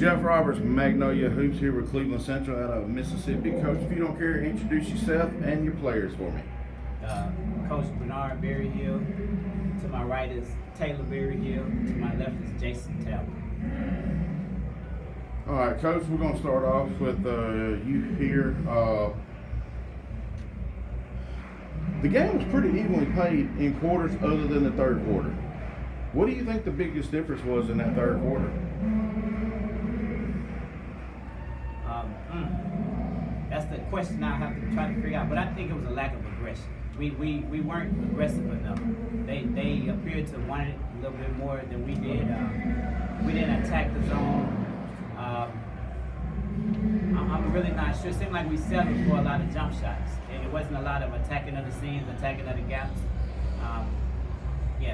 Jeff Roberts, Magnolia Hoops here with Cleveland Central out of Mississippi. Coach, if you don't care, introduce yourself and your players for me. Coach Tayler Berryhill. To my right is Tayler Berryhill. To my left is Jason Talbert. All right, Coach, we're going to start off with you here. The game was pretty evenly played in quarters other than the third quarter. What do you think the biggest difference was in that third quarter? That's the question I have to try to figure out. But I think it was a lack of aggression. We weren't aggressive enough. They appeared to want it a little bit more than we did. We didn't attack the zone. I'm really not sure. It seemed like we settled for a lot of jump shots, and it wasn't a lot of attacking of the seams, attacking of the gaps. The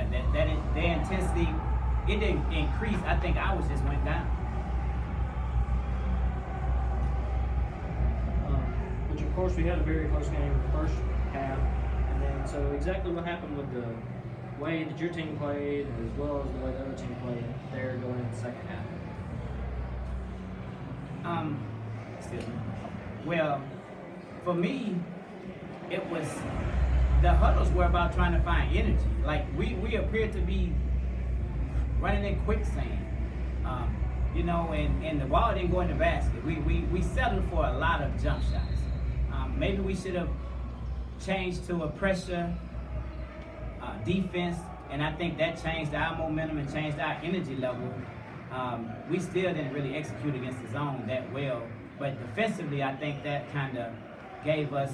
intensity, it didn't increase. I think ours just went down. Which of course we had a very close game in the first half, and then so exactly what happened with the way that your team played, as well as the way the other team played there going into the second half. Well, for me, it was the huddles were about trying to find energy. Like we appeared to be running in quicksand, and the ball didn't go in the basket. We settled for a lot of jump shots. Maybe we should have changed to a pressure defense, and I think that changed our momentum and changed our energy level. We still didn't really execute against the zone that well, but defensively, I think that kind of gave us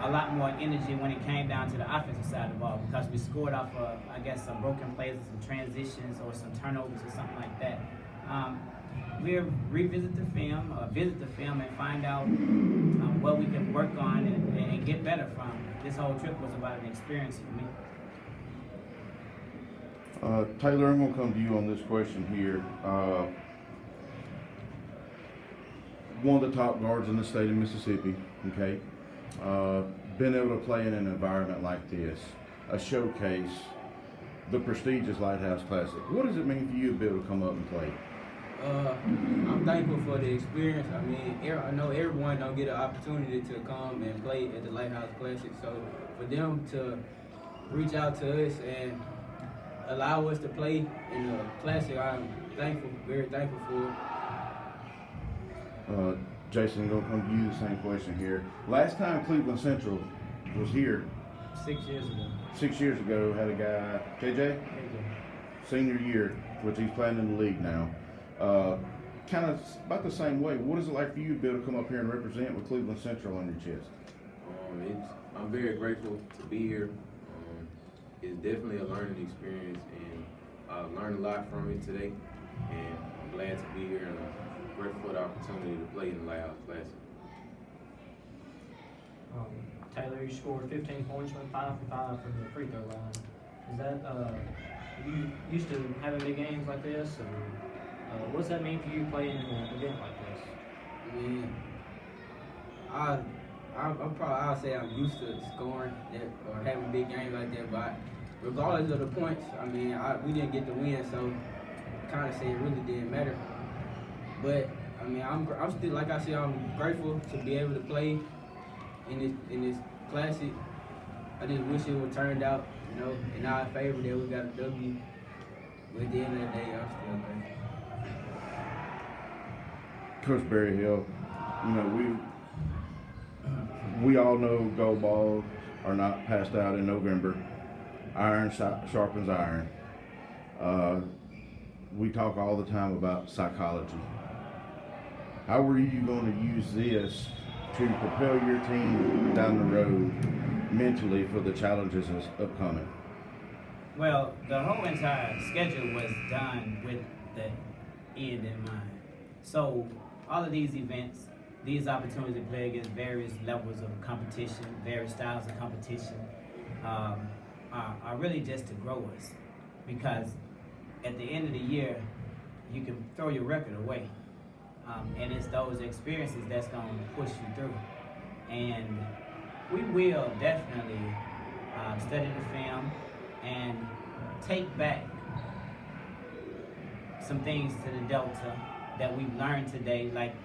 a lot more energy when it came down to the offensive side of the ball, because we scored off of, I guess, some broken plays, some transitions, or some turnovers or something like that. We'll visit the film and find out what we can work on and get better from. This whole trip was about an experience for me. Tayler, I'm going to come to you on this question here. One of the top guards in the state of Mississippi, okay? Been able to play in an environment like this, a showcase, the prestigious Lighthouse Classic. What does it mean for you to be able to come up and play? I'm thankful for the experience. I mean, I know everyone don't get an opportunity to come and play at the Lighthouse Classic, so for them to reach out to us and allow us to play in the Classic, I'm thankful, very thankful for it. Jason, I'm going to come to you the same question here. Last time Cleveland Central was here, 6 years ago. 6 years ago, had a guy, KJ, senior year, which he's playing in the league now. Kind of about the same way. What is it like for you to be able to come up here and represent with Cleveland Central on your chest? I'm very grateful to be here. It's definitely a learning experience, and I learned a lot from it today, and I'm glad to be here, and I'm grateful for the opportunity to play in the Lighthouse Classic. Tayler, you scored 15 points, went 5 for 5 from the free throw line. Is that you used to having big games like this, or what does that mean for you playing in an event like this? I mean, I'll say I'm used to scoring or having big games like that, but regardless of the points, I mean, we didn't get the win, so kind of say it really didn't matter. But I mean, I'm still, like I said, I'm grateful to be able to play in this Classic. I just wish it would turned out, in our favor, that we got a W. But at the end of the day, I'm still grateful. Coach Berryhill, we all know gold balls are not passed out in November. Iron sharpens iron. We talk all the time about psychology. How are you going to use this to propel your team down the road mentally for the challenges that's upcoming? Well, the whole entire schedule was done with the end in mind. So all of these events, these opportunities to play against various levels of competition, various styles of competition, are really just to grow us. Because at the end of the year, you can throw your record away. And it's those experiences that's going to push you through. And we will definitely study the film and take back some things to the Delta that we've learned today. Like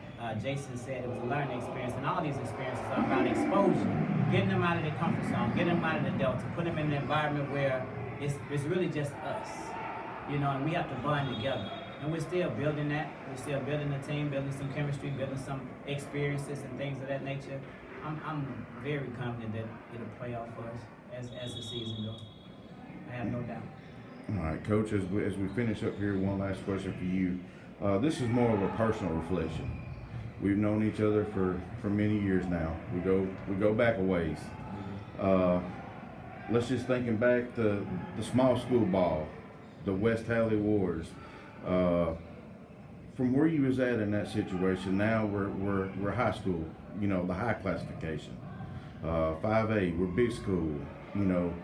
Jason said, it was a learning experience, and all these experiences are about exposure, getting them out of their comfort zone, getting them out of the Delta, putting them in an environment where it's really just us, you know, and we have to bond together. And we're still building that. We're still building a team, building some chemistry, building some experiences and things of that nature. I'm very confident that it'll play out for us as the season goes. I have no doubt. All right, Coach, as we finish up here, one last question for you. This is more of a personal reflection. We've known each other for many years now. We go back a ways. Let's just thinking back to the small school ball, the West Halley Wars. From where you was at in that situation, now we're high school. You know, the high classification. 5A, we're big school. You know,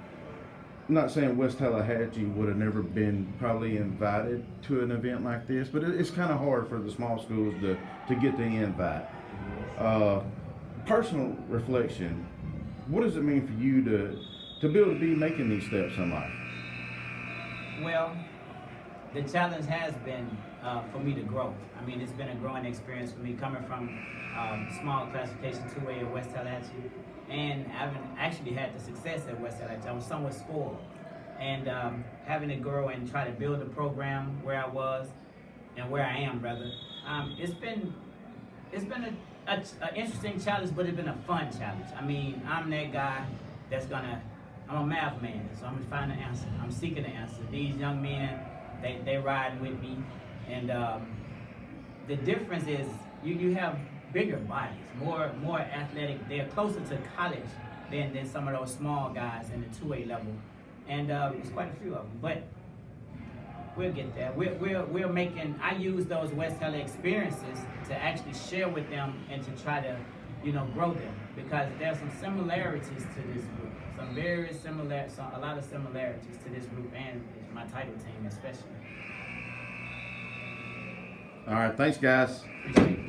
I'm not saying West Tallahatchie would have never been probably invited to an event like this, but it's kind of hard for the small schools to get the invite. Personal reflection, what does it mean for you to be able to be making these steps in life? Well, the challenge has been for me to grow. I mean, it's been a growing experience for me coming from small classification 2A at West Tallahatchie, and having actually had the success at West Tallahatchie. I was somewhat spoiled, and having to grow and try to build a program where I was and where I am, rather. It's been an interesting challenge, but it's been a fun challenge. I mean, I'm that guy I'm a math man, so I'm gonna find the answer. I'm seeking the answer. These young men, they ride with me, and the difference is you have bigger bodies, more athletic. They're closer to college than some of those small guys in the 2A level, and it's quite a few of them. But we'll get there. We're making. I use those West Halley experiences to actually share with them and to try to, you know, grow them, because there's some similarities to this group. A lot of similarities to this group and my title team especially. All right, thanks, guys. Appreciate it.